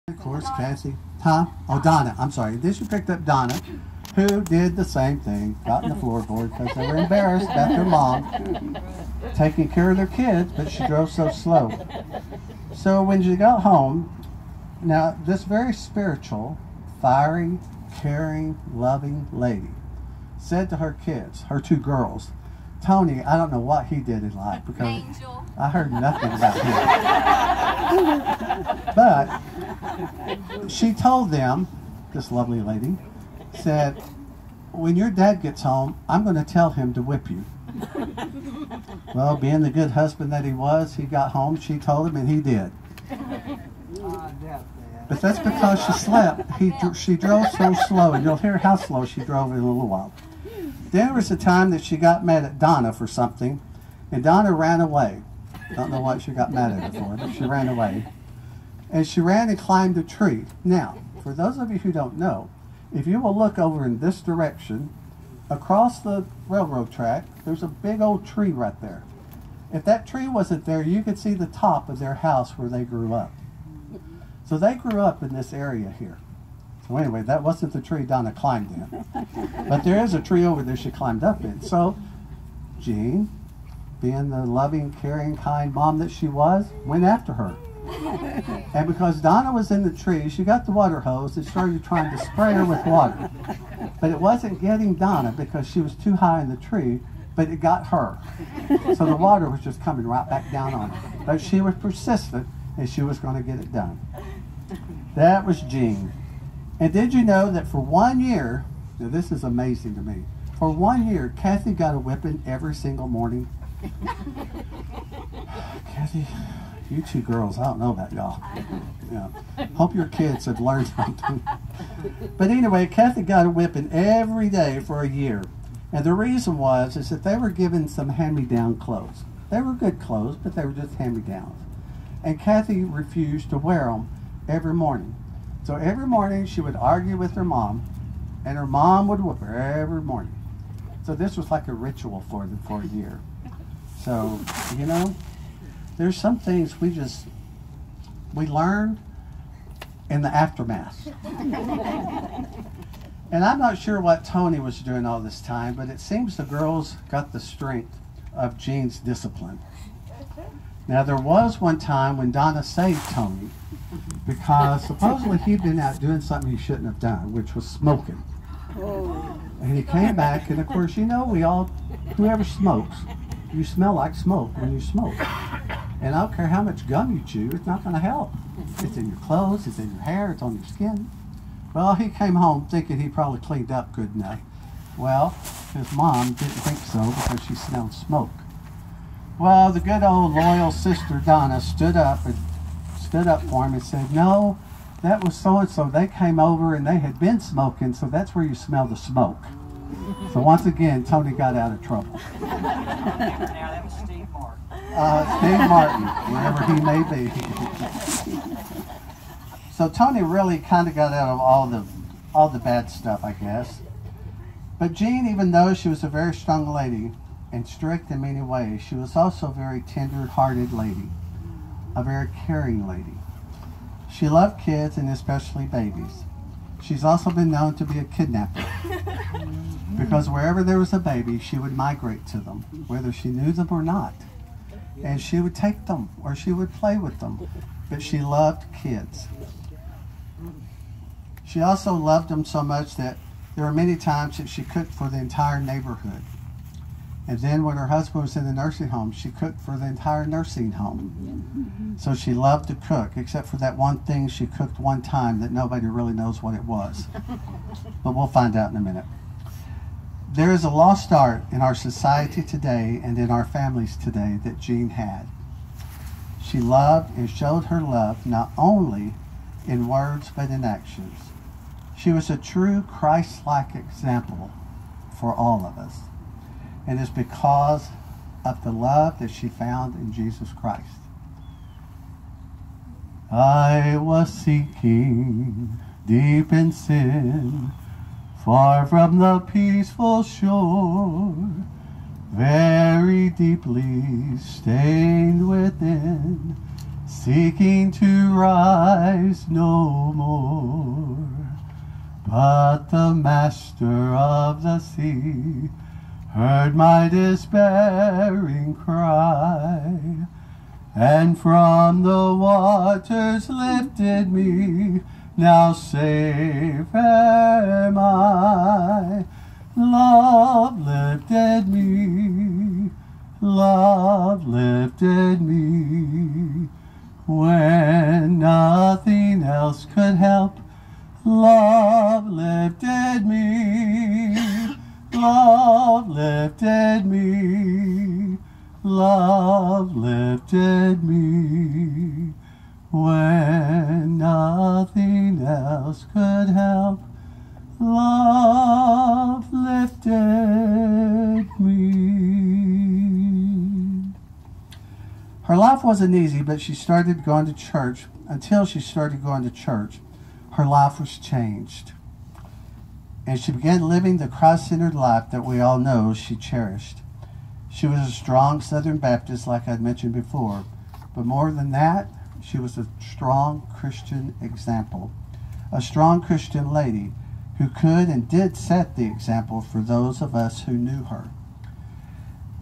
Of course, Cassie. Huh? Oh, Donna. I'm sorry. Then she picked up Donna, who did the same thing. Got in the floorboard because they were embarrassed about their mom taking care of their kids, but she drove so slow. So when she got home, now this very spiritual, fiery, caring, loving lady said to her kids, her two girls, Tony, I don't know what he did in life because Angel. I heard nothing about him. But she told them, this lovely lady, said, when your dad gets home, I'm going to tell him to whip you. Well, being the good husband that he was, he got home, she told him, and he did. But that's because she slept. She drove so slow, and you'll hear how slow she drove in a little while. Then there was a time that she got mad at Donna for something, and Donna ran away. Don't know what she got mad at her for, but she ran away. And she ran and climbed a tree. Now, for those of you who don't know, if you will look over in this direction, across the railroad track, there's a big old tree right there. If that tree wasn't there, you could see the top of their house where they grew up. So they grew up in this area here. So anyway, that wasn't the tree Donna climbed in. But there is a tree over there she climbed up in. So Jean, being the loving, caring, kind mom that she was, went after her. And because Donna was in the tree, she got the water hose and started trying to spray her with water. But it wasn't getting Donna because she was too high in the tree, but it got her. So the water was just coming right back down on her. But she was persistent and she was going to get it done. That was Jean. And did you know that for 1 year, now this is amazing to me, for 1 year, Kathy got a whipping every single morning. Kathy, you two girls, I don't know about y'all. Yeah. Hope your kids have learned something. But anyway, Kathy got a whipping every day for a year. And the reason is that they were given some hand-me-down clothes. They were good clothes, but they were just hand-me-downs. And Kathy refused to wear them every morning. So every morning she would argue with her mom, and her mom would whip her every morning. So this was like a ritual for them for a year. So, you know, there's some things we learn in the aftermath. And I'm not sure what Tony was doing all this time, but it seems the girls got the strength of Jean's discipline. Now, there was one time when Donna saved Tony because supposedly he'd been out doing something he shouldn't have done, which was smoking. And he came back, and of course, you know, whoever smokes, you smell like smoke when you smoke. And I don't care how much gum you chew, it's not going to help. It's in your clothes, it's in your hair, it's on your skin. Well, he came home thinking he probably cleaned up good enough. Well, his mom didn't think so because she smelled smoke. Well, the good old loyal sister Donna stood up for him and said, no, that was so-and-so. They came over and they had been smoking, so that's where you smell the smoke. So once again, Tony got out of trouble. Now that was Steve Martin. Steve Martin, wherever he may be. So Tony really kind of got out of all the bad stuff, I guess. But Jean, even though she was a very strong lady and strict in many ways, she was also a very tender-hearted lady, a very caring lady. She loved kids and especially babies. She's also been known to be a kidnapper because wherever there was a baby, she would migrate to them, whether she knew them or not. And she would take them or she would play with them, but she loved kids. She also loved them so much that there were many times that she cooked for the entire neighborhood. And then when her husband was in the nursing home, she cooked for the entire nursing home. So she loved to cook, except for that one thing she cooked one time that nobody really knows what it was. But we'll find out in a minute. There is a lost art in our society today and in our families today that Jean had. She loved and showed her love not only in words but in actions. She was a true Christ-like example for all of us. And it's because of the love that she found in Jesus Christ. I was sinking deep in sin, far from the peaceful shore, very deeply stained within seeking to rise no more. But the master of the sea heard my despairing cry, and from the waters lifted me. Now safe am I. Love lifted me. Love lifted me. When nothing else could help, love lifted me. Love lifted me. Love lifted me. When nothing else could help, love lifted me. Her life wasn't easy, but she started going to church. Until she started going to church, her life was changed. And she began living the Christ-centered life that we all know she cherished. She was a strong Southern Baptist, like I'd mentioned before. But more than that, she was a strong Christian example. A strong Christian lady who could and did set the example for those of us who knew her.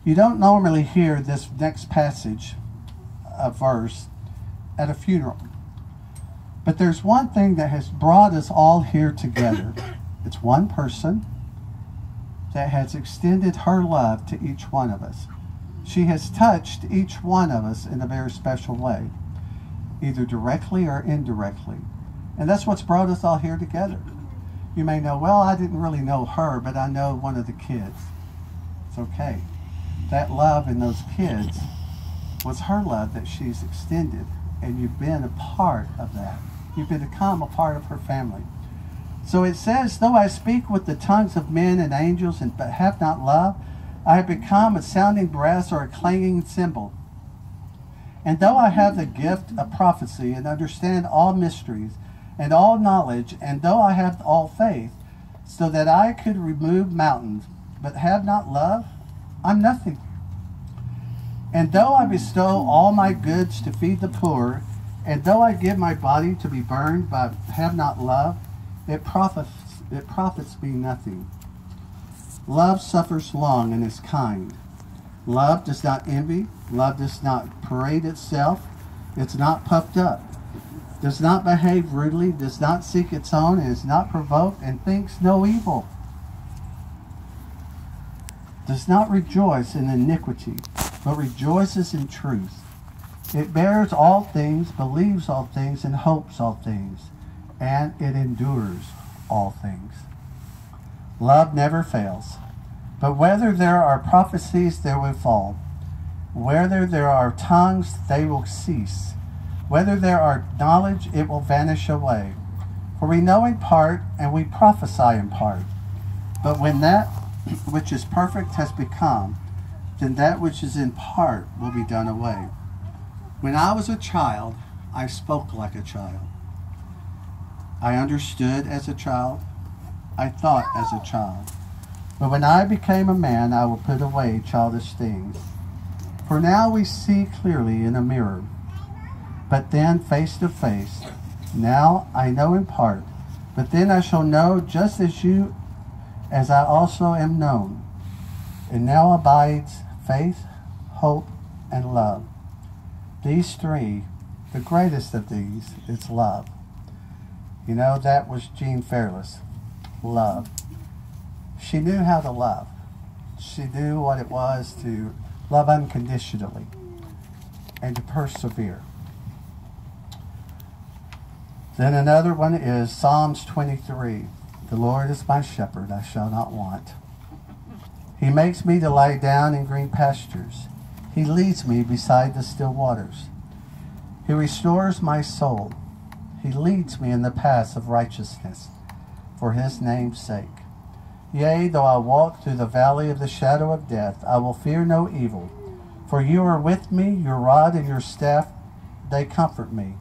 You don't normally hear this next passage, a verse, at a funeral. But there's one thing that has brought us all here together. It's one person that has extended her love to each one of us. She has touched each one of us in a very special way, either directly or indirectly. And that's what's brought us all here together. You may know, well, I didn't really know her, but I know one of the kids. It's okay. That love in those kids was her love that she's extended, and you've been a part of that. You've become a part of her family. So it says, though I speak with the tongues of men and angels but have not love, I have become a sounding brass or a clanging cymbal. And though I have the gift of prophecy and understand all mysteries and all knowledge, and though I have all faith, so that I could remove mountains, but have not love, I'm nothing. And though I bestow all my goods to feed the poor, and though I give my body to be burned, but have not love, it profits me nothing. Love suffers long and is kind. Love does not envy. Love does not parade itself. It's not puffed up. Does not behave rudely. Does not seek its own. And is not provoked and thinks no evil. Does not rejoice in iniquity, but rejoices in truth. It bears all things, believes all things, and hopes all things, and it endures all things. Love never fails. But whether there are prophecies, they will fall. Whether there are tongues, they will cease. Whether there are knowledge, it will vanish away. For we know in part, and we prophesy in part. But when that which is perfect has become, then that which is in part will be done away. When I was a child, I spoke like a child. I understood as a child. I thought as a child. But when I became a man, I will put away childish things. For now we see clearly in a mirror, but then face to face. Now I know in part, but then I shall know just as I also am known. And now abides faith, hope, and love. These three, the greatest of these is love. You know, that was Jean Fairless. Love. She knew how to love. She knew what it was to love unconditionally and to persevere. Then another one is Psalms 23. The Lord is my shepherd, I shall not want. He makes me to lie down in green pastures. He leads me beside the still waters. He restores my soul. He leads me in the paths of righteousness for his name's sake. Yea, though I walk through the valley of the shadow of death, I will fear no evil. For you are with me, your rod and your staff, they comfort me.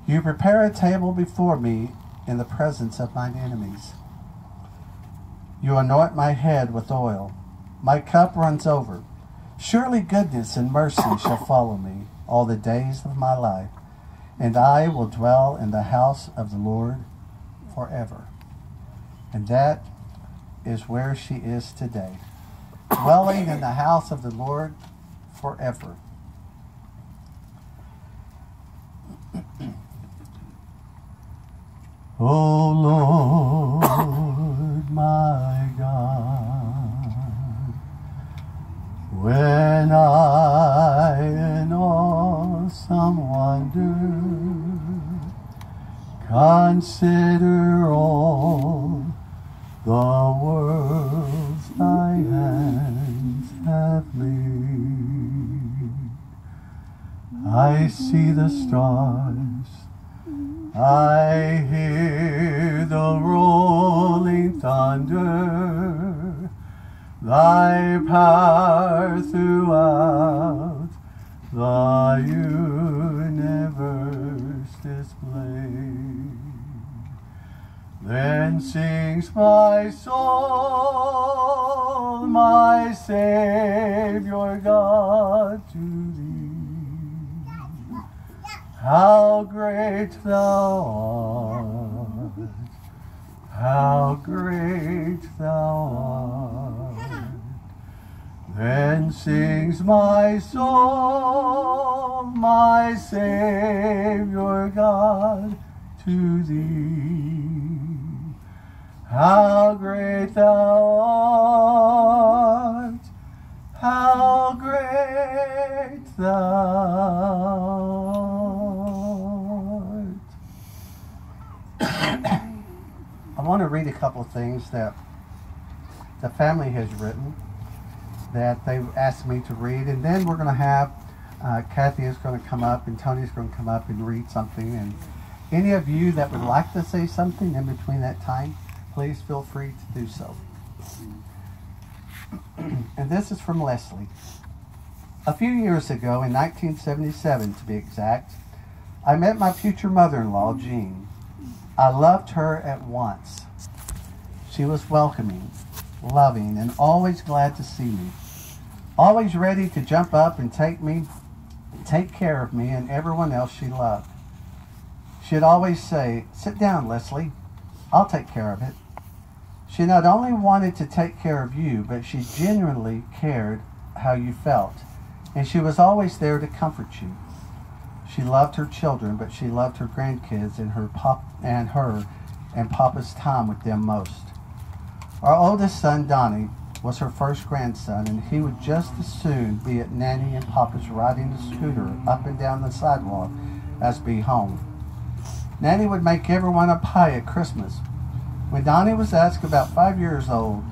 You prepare a table before me in the presence of mine enemies. You anoint my head with oil. My cup runs over. Surely goodness and mercy shall follow me all the days of my life, and I will dwell in the house of the Lord forever. And that is where she is today, dwelling in the house of the Lord forever. O Lord, my God, when I in awesome wonder consider all the worlds thy hands have made, I see the stars, I hear the rolling thunder, thy power throughout the universe displayed. Then sings my soul, my Savior God, to thee. How great thou art, how great thou art. Then sings my soul, my Savior God, to thee. How great thou art, how great thou art. I want to read a couple of things that the family has written that they've asked me to read, and then we're going to have Kathy is going to come up and Tony's going to come up and read something, and any of you that would like to say something in between that time, please feel free to do so. And this is from Leslie. A few years ago, in 1977 to be exact, I met my future mother-in-law, Jean. I loved her at once. She was welcoming, loving, and always glad to see me. Always ready to jump up and take care of me and everyone else she loved. She'd always say, "Sit down, Leslie. I'll take care of it." She not only wanted to take care of you, but she genuinely cared how you felt, and she was always there to comfort you. She loved her children, but she loved her grandkids and her and Papa's time with them most. Our oldest son, Donnie, was her first grandson, and he would just as soon be at Nanny and Papa's riding the scooter up and down the sidewalk as be home. Nanny would make everyone a pie at Christmas. When Donnie was asked about 5 years old,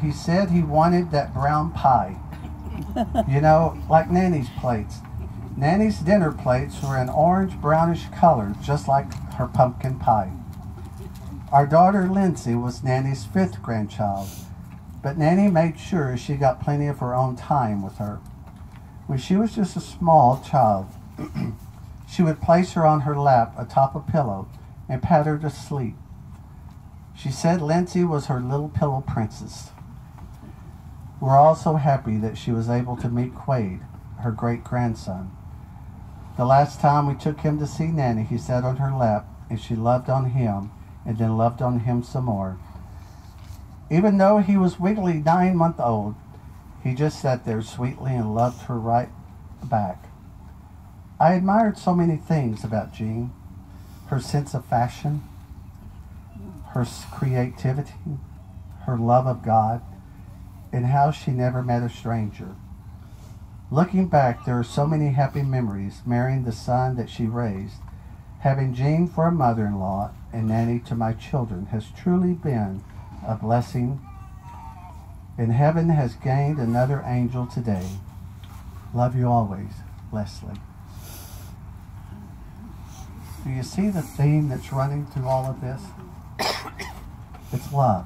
he said he wanted that brown pie. You know, like Nanny's plates. Nanny's dinner plates were an orange-brownish color, just like her pumpkin pie. Our daughter Lindsay was Nanny's 5th grandchild, but Nanny made sure she got plenty of her own time with her. When she was just a small child, she would place her on her lap atop a pillow and pat her to sleep. She said Lindsay was her little pillow princess. We're all so happy that she was able to meet Quade, her great-grandson. The last time we took him to see Nanny, he sat on her lap, and she loved on him, and then loved on him some more. Even though he was wiggly 9-month-old, he just sat there sweetly and loved her right back. I admired so many things about Jean: her sense of fashion, her creativity, her love of God, and how she never met a stranger. Looking back, there are so many happy memories marrying the son that she raised. Having Jean for a mother-in-law and Nanny to my children has truly been a blessing, and heaven has gained another angel today. Love you always, Leslie. Do you see the theme that's running through all of this? It's love.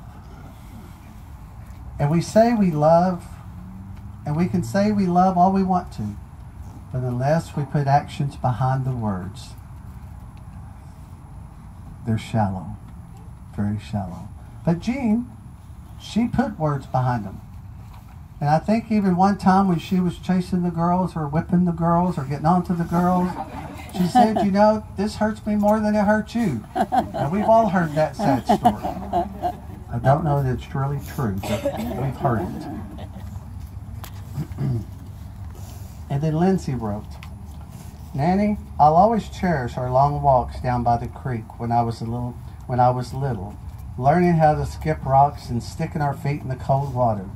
And we say we love, and we can say we love all we want to, but unless we put actions behind the words, they're shallow, very shallow. But Jean, she put words behind them. And I think even one time when she was chasing the girls or whipping the girls or getting onto the girls, She said, you know, this hurts me more than it hurts you. And we've all heard that sad story. I don't know that it's really true, but we've heard it. And then Lindsay wrote, Nanny, I'll always cherish our long walks down by the creek when I was little, learning how to skip rocks and sticking our feet in the cold water,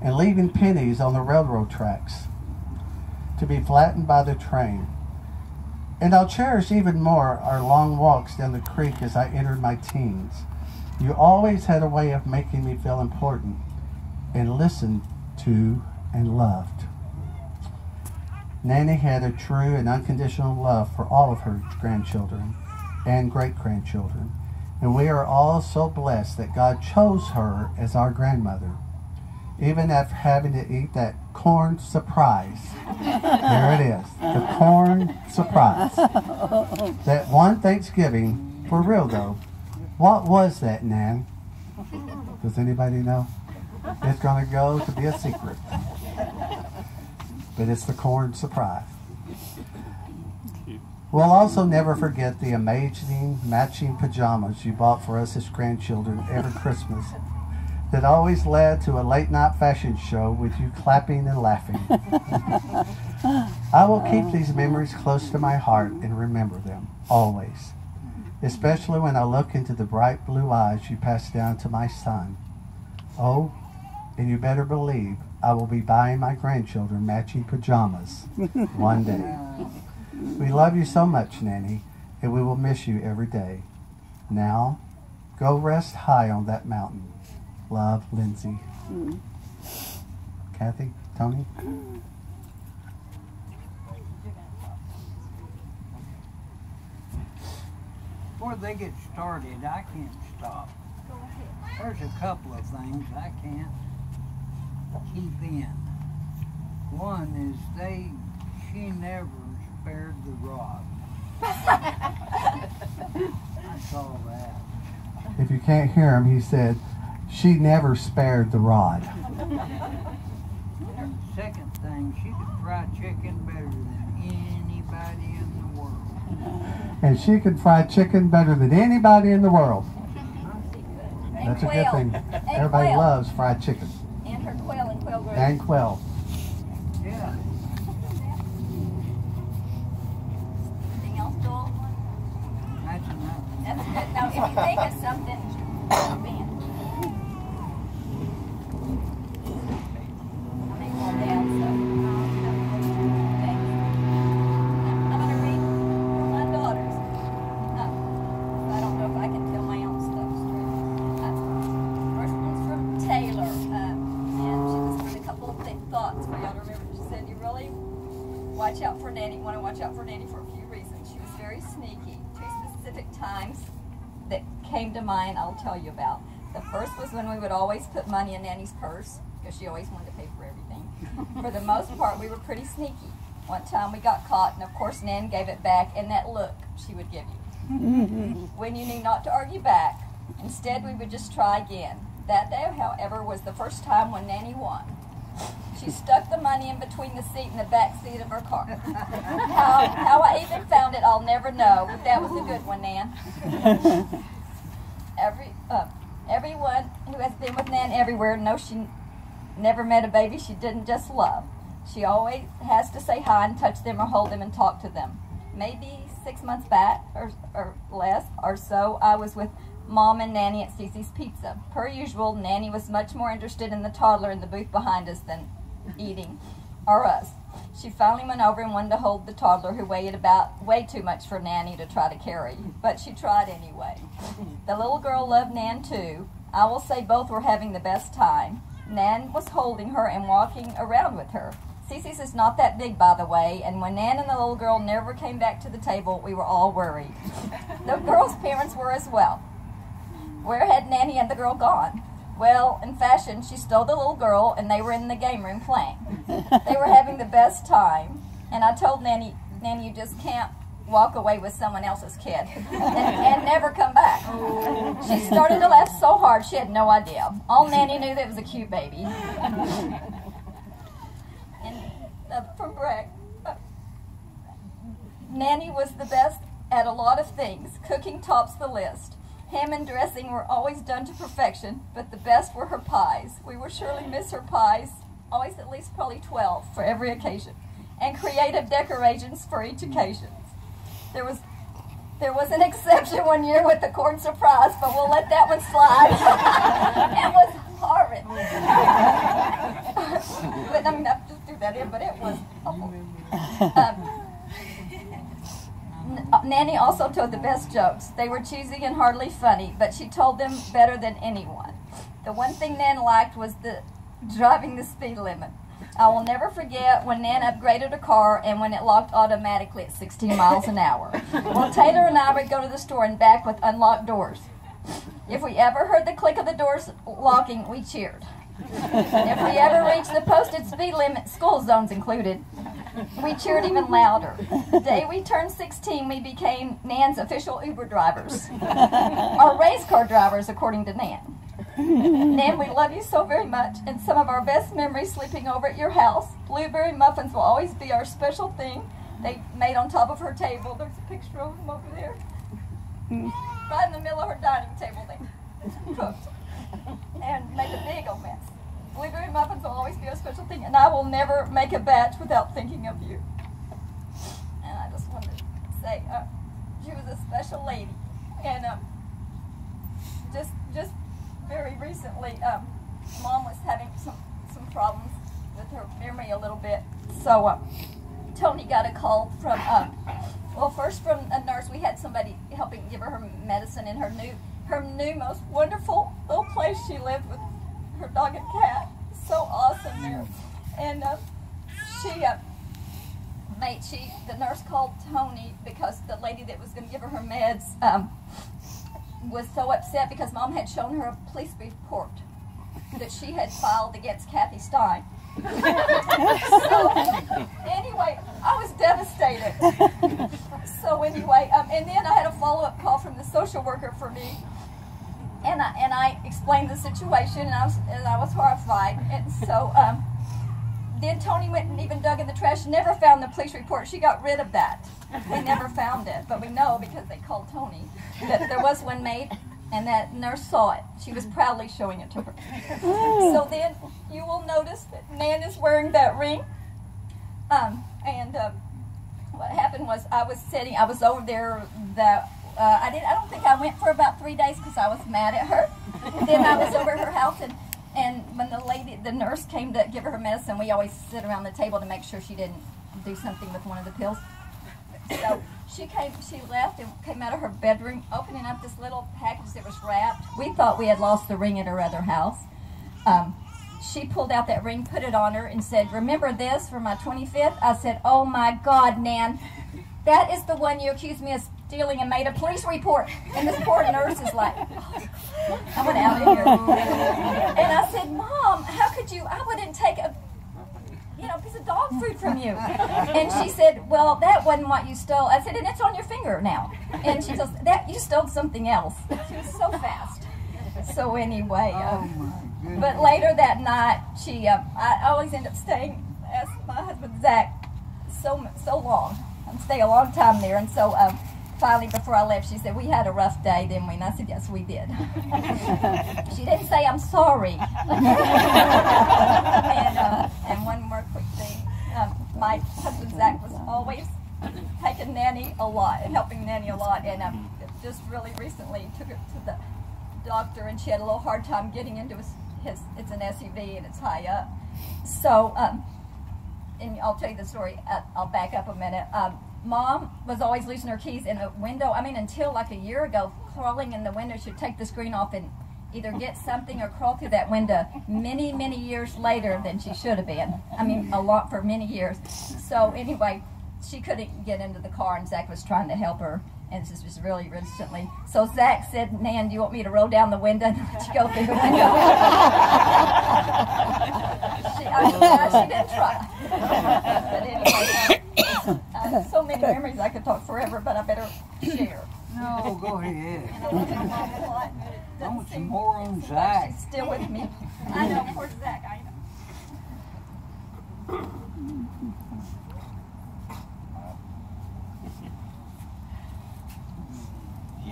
and leaving pennies on the railroad tracks to be flattened by the train. And I'll cherish even more our long walks down the creek as I entered my teens. You always had a way of making me feel important and listened to and loved. Nanny had a true and unconditional love for all of her grandchildren and great-grandchildren, and we are all so blessed that God chose her as our grandmother, even after having to eat that corn surprise. There it is, the corn surprise. That one Thanksgiving, for real though, what was that, Nan? Does anybody know? It's going to go to be a secret. But it's the corn surprise. We'll also never forget the amazing matching pajamas you bought for us as grandchildren every Christmas that always led to a late night fashion show with you clapping and laughing. I will keep these memories close to my heart and remember them, always. Especially when I look into the bright blue eyes you passed down to my son. Oh, and you better believe I will be buying my grandchildren matching pajamas one day. We love you so much, Nanny, and we will miss you every day. Now, go rest high on that mountain. Love, Lindsay. Kathy, Tony? Before they get started, I can't stop. There's a couple of things I can't keep in. One is she never spared the rod. I saw that. If you can't hear him, he said, she never spared the rod. Second thing, she could fry chicken better than anybody in the world. And she could fry chicken better than anybody in the world. That's a good thing. Everybody loves fried chicken. And her quail and quail gravy. And quail. Yeah. Anything else, Joel? That's enough. That's good. Now, if you think of something, jump in. I'll make one down, so. Okay. I'm going to read for my daughters. I don't know if I can tell my own stuff straight. First one's from Taylor. And she just put a couple of thoughts for y'all to remember. She said, you really want to watch out for Nanny for a few reasons. She was very sneaky. 2 specific times that came to mind I'll tell you about. The first was when we would always put money in Nanny's purse because she always wanted to pay for everything. For the most part, we were pretty sneaky. One time we got caught, and of course Nan gave it back, and that look she would give you. When you knew not to argue back, instead we would just try again. That day, however, was the first time when Nanny won. She stuck the money in between the seat and the back seat of her car. How I even found it, I'll never know, but that was a good one, Nan. Everyone who has been with Nan everywhere knows she never met a baby she didn't just love. She always has to say hi and touch them or hold them and talk to them. Maybe 6 months back or less or so, I was with Mom and Nanny at Cece's Pizza. Per usual, Nanny was much more interested in the toddler in the booth behind us than eating or us. She finally went over and wanted to hold the toddler who weighed about way too much for Nanny to try to carry, but she tried anyway. The little girl loved Nan too. I will say both were having the best time. Nan was holding her and walking around with her. Cece's is not that big, by the way, and when Nan and the little girl never came back to the table, we were all worried. The girl's parents were as well. Where had Nanny and the girl gone? Well, in fashion, she stole the little girl, and they were in the game room playing. They were having the best time, and I told Nanny, you just can't walk away with someone else's kid and never come back. She started to laugh so hard she had no idea. All Nanny knew that it was a cute baby. And from Breck, Nanny was the best at a lot of things. Cooking tops the list. Ham and dressing were always done to perfection, but the best were her pies. We will surely miss her pies, always at least probably 12 for every occasion, and creative decorations for each occasion. There was an exception one year with the corn surprise, but we'll let that one slide. It was horrid. But I mean, I just threw that in, but it was awful. Nanny also told the best jokes. They were cheesy and hardly funny, but she told them better than anyone. The one thing Nan liked was the driving the speed limit. I will never forget when Nan upgraded a car and when it locked automatically at 16 miles an hour. Well, Taylor and I would go to the store and back with unlocked doors. If we ever heard the click of the doors locking, we cheered. If we ever reached the posted speed limit, school zones included, we cheered even louder. The day we turned 16, we became Nan's official Uber drivers. Or race car drivers, according to Nan. Nan, we love you so very much, and some of our best memories sleeping over at your house. Blueberry muffins will always be our special thing. They made on top of her table. There's a picture of them over there. Right in the middle of her dining table, they cooked and made a big old mess. Blueberry muffins will always be a special thing, and I will never make a batch without thinking of you. And I just wanted to say, she was a special lady, and just very recently, Mom was having some problems with her memory a little bit, so Tony got a call from, well, first from a nurse. We had somebody helping give her medicine in her new most wonderful little place she lived with her dog and cat. So awesome there. And the nurse called Tony because the lady that was going to give her meds was so upset because Mom had shown her a police report that she had filed against Kathy Stein. So anyway, I was devastated. So anyway, and then I had a follow-up call from the social worker for me. And I explained the situation, and I was horrified. And so then Tony went and even dug in the trash, never found the police report. She got rid of that. They never found it. But we know, because they called Tony, that there was one made, and that nurse saw it. She was proudly showing it to her. So then you will notice that Nan is wearing that ring. What happened was I was over there I don't think I went for about 3 days because I was mad at her. Then I was over at her house, and when the nurse came to give her medicine, we always sit around the table to make sure she didn't do something with one of the pills. So she left and came out of her bedroom, opening up this little package that was wrapped. We thought we had lost the ring at her other house. She pulled out that ring, put it on her, and said, "Remember this for my 25th?" I said, "Oh my God, Nan, that is the one you accused me of stealing and made a police report." And this poor nurse is like, oh, I went out of here. And I said, "Mom, how could you? I wouldn't take a piece of dog food from you." And she said, "Well, that wasn't what you stole." I said, "And it's on your finger now." And she says, "That you stole something else." She was so fast. So anyway, but later that night, I always end up staying, as my husband Zach, so long. I'd stay a long time there, and so finally, before I left, she said, "We had a rough day, didn't we?" And I said, "Yes, we did." She didn't say, "I'm sorry." And one more quick thing. My husband, Zach, was always taking Nanny a lot and helping Nanny a lot. And just really recently took her to the doctor, and she had a little hard time getting into his it's an SUV, and it's high up. So, and I'll tell you the story. I'll back up a minute. Mom was always losing her keys in the window. I mean, until like a year ago, crawling in the window. She'd take the screen off and either get something or crawl through that window many, many years later than she should have been. I mean, a lot for many years. So anyway, she couldn't get into the car, and Zach was trying to help her. And this was really recently. So Zach said, "Nan, do you want me to roll down the window and let you go through the window?" She didn't try. But anyway, so many memories I could talk forever, but I better share. No, go ahead. And I love my mom a lot. I want some more on Zach. She's still with me. I know, poor Zach, I know.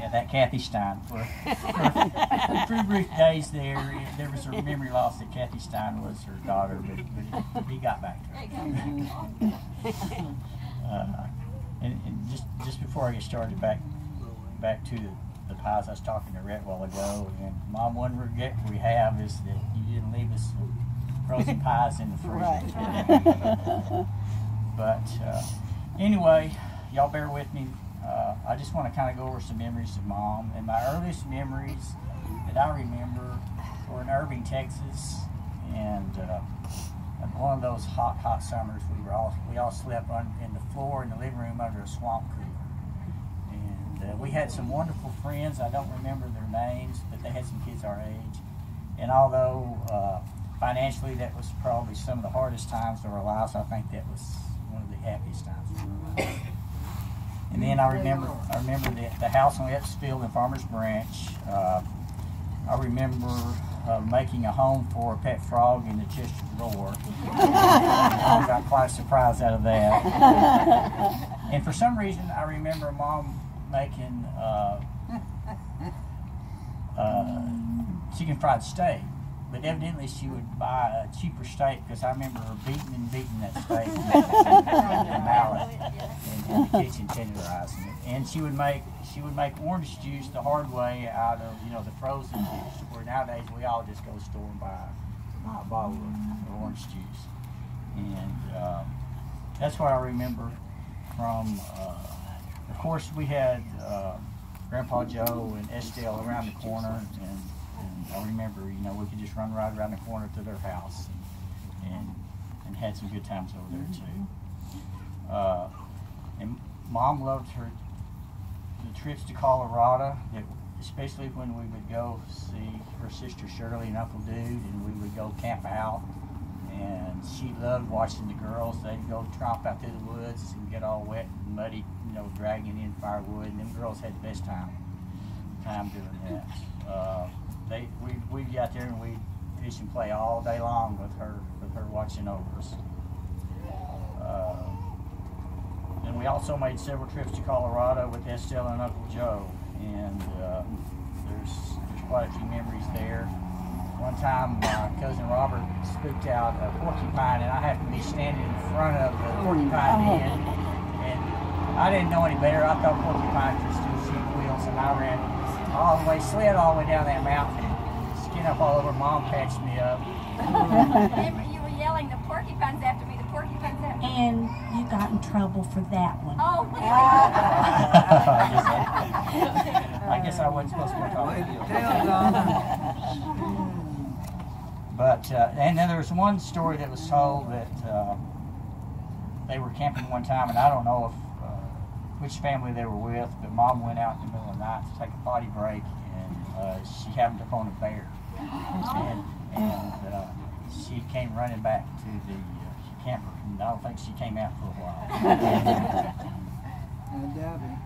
Yeah, that Kathy Stein. For a few brief days there was a memory loss that Kathy Stein was her daughter, but he got back to her. And just before I get started, back to the pies, I was talking to Rhett a while ago, and Mom, one regret we have is that you didn't leave us frozen pies in the freezer. Right. But anyway, y'all bear with me. I just want to kind of go over some memories of Mom. And my earliest memories that I remember were in Irving, Texas, and one of those hot summers, we all slept in the floor in the living room under a swamp cooler. And we had some wonderful friends. I don't remember their names, but they had some kids our age. And although financially that was probably some of the hardest times of our lives, I think that was one of the happiest times of our lives. And then I remember the house on Epsfield in Farmers Branch. I remember making a home for a pet frog in the Chester door. I got quite a surprise out of that. And for some reason, I remember Mom making chicken fried steak. But evidently she would buy a cheaper steak, because I remember her beating that steak with the mallet in the kitchen, tenderizing it. And she would make orange juice the hard way out of the frozen juice, where nowadays we all just go to the store and buy a bottle of orange juice. And that's what I remember from. Of course, we had Grandpa Joe and Estelle around the corner, and I remember, we could just run right around the corner to their house and had some good times over there too. And Mom loved the trips to Colorado, especially when we would go see her sister Shirley and Uncle Dude, and we would go camp out. And she loved watching the girls. They'd go tromp out through the woods and get all wet and muddy, dragging in firewood. And them girls had the best time doing that. We'd get out there and we'd fish and play all day long with her watching over us. And we also made several trips to Colorado with Estelle and Uncle Joe, and there's quite a few memories there. One time my cousin Robert spooked out a porcupine, and I happened to be standing in front of the porcupine den, and I didn't know any better. I thought porcupines were still sheep wheels, and I ran slid all the way down that mountain, skin up all over. Mom patched me up. You were yelling, "The porcupine's after me, the porcupine's after me." And you got in trouble for that one. Oh, I guess I wasn't supposed to be talking to you. But, and then there was one story that was told that they were camping one time, and I don't know which family they were with, but Mom went out in the middle of the night to take a potty break, and she happened upon a bear. And she came running back to the camper, and I don't think she came out for a while. I doubt it.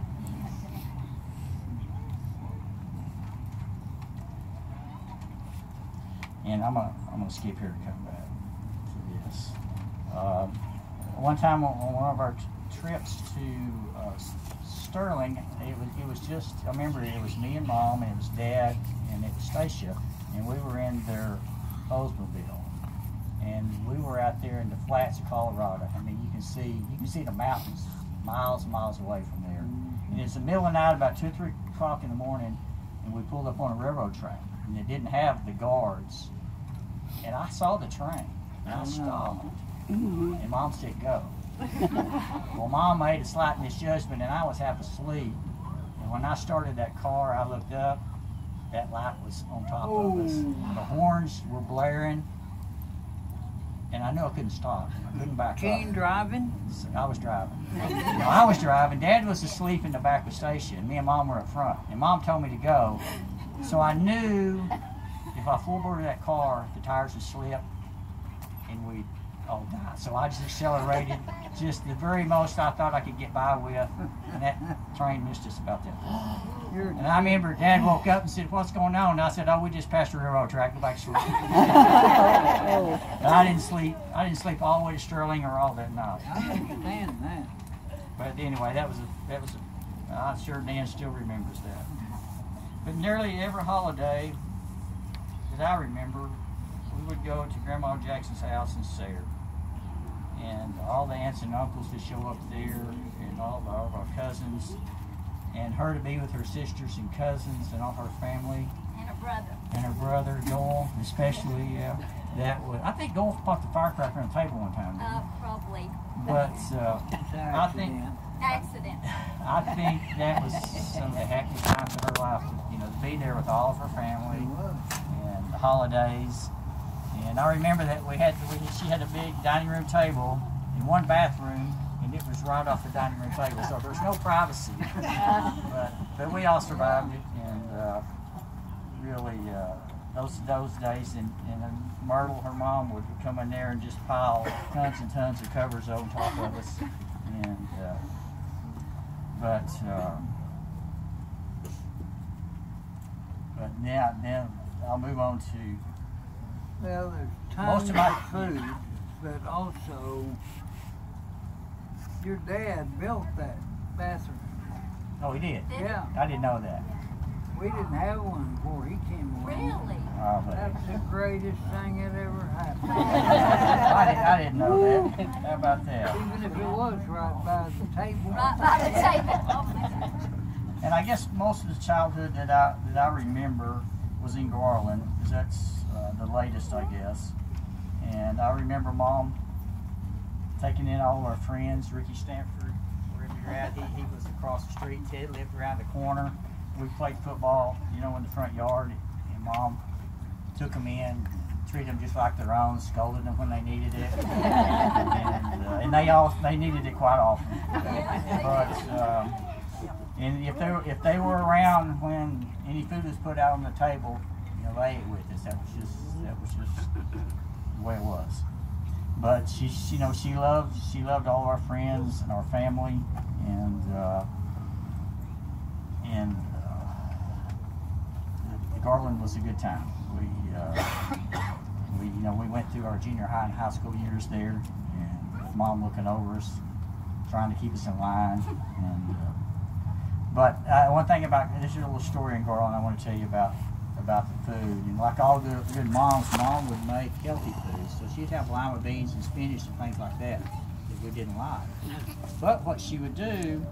And I'm gonna skip here to come back to this. One time on one of our trips to Sterling, it was just, I remember it was me and Mom, and it was Dad, and it was Stacia, and we were in their Oldsmobile, and we were out there in the flats of Colorado. I mean, you can see the mountains miles and miles away from there. And it's the middle of the night, about 2 or 3 o'clock in the morning, and we pulled up on a railroad track, and it didn't have the guards. And I saw the train, and I stopped, and Mom said, "Go." Well, Mom made a slight misjudgment, and I was half asleep. And when I started that car, I looked up. That light was on top of us. The horns were blaring, and I knew I couldn't stop. I couldn't back up. Keen driving? I was driving. No, I was driving. Dad was asleep in the back of the station. Me and Mom were up front, and Mom told me to go. So I knew if I floorboarded that car, the tires would slip, and we'd all die. So I just accelerated, just the very most I thought I could get by with, and that train missed us about that. And I remember Dad woke up and said, "What's going on?" And I said, "Oh, we just passed a railroad track. Go back to sleep." And I didn't sleep. I didn't sleep all the way to Sterling or all that night. I understand that. But anyway, that was I'm sure Dan still remembers that. But nearly every holiday that I remember, we would go to Grandma Jackson's house in Sayre. And all the aunts and uncles would show up there, and all of our cousins, and her to be with her sisters and cousins and all her family. And her brother. And her brother, Joel, especially, that was, I think Joel popped the firecracker on the table one time, didn't he? Probably. But I think Accident. I think that was some of the happiest times of her life, you know, to be there with all of her family and the holidays. And I remember that she had a big dining room table in one bathroom, and it was right off the dining room table, so there's no privacy. but we all survived it, and really those days. And Myrtle, her mom, would come in there and just pile tons and tons of covers on top of us. And but now I'll move on to. Well, there's Most tons of my- of food, but also your dad built that bathroom. Oh, he did? Yeah, I didn't know that. we didn't have one before he came along. Really? But That's the greatest thing that ever happened. I didn't know that. How about that? Even if it was right by the table. Right by the table. And I guess most of the childhood that I remember was in Garland, because that's the latest, I guess. And I remember Mom taking in all of our friends. Ricky Stanford, wherever you're at, he was across the street. Ted lived around the corner. We played football, you know, in the front yard. And Mom took them in, treated them just like their own, scolded them when they needed it. And they needed it quite often. But and if they were around when any food was put out on the table, you know, they ate with us. That was just the way it was. But she loved all our friends and our family, and Garland was a good time. We went through our junior high and high school years there, and Mom looking over us, trying to keep us in line. And but one thing about this is a little story in Garland I want to tell you about the food. And like all good moms, Mom would make healthy food. So she'd have lima beans and spinach and things like that we didn't like. But what she would do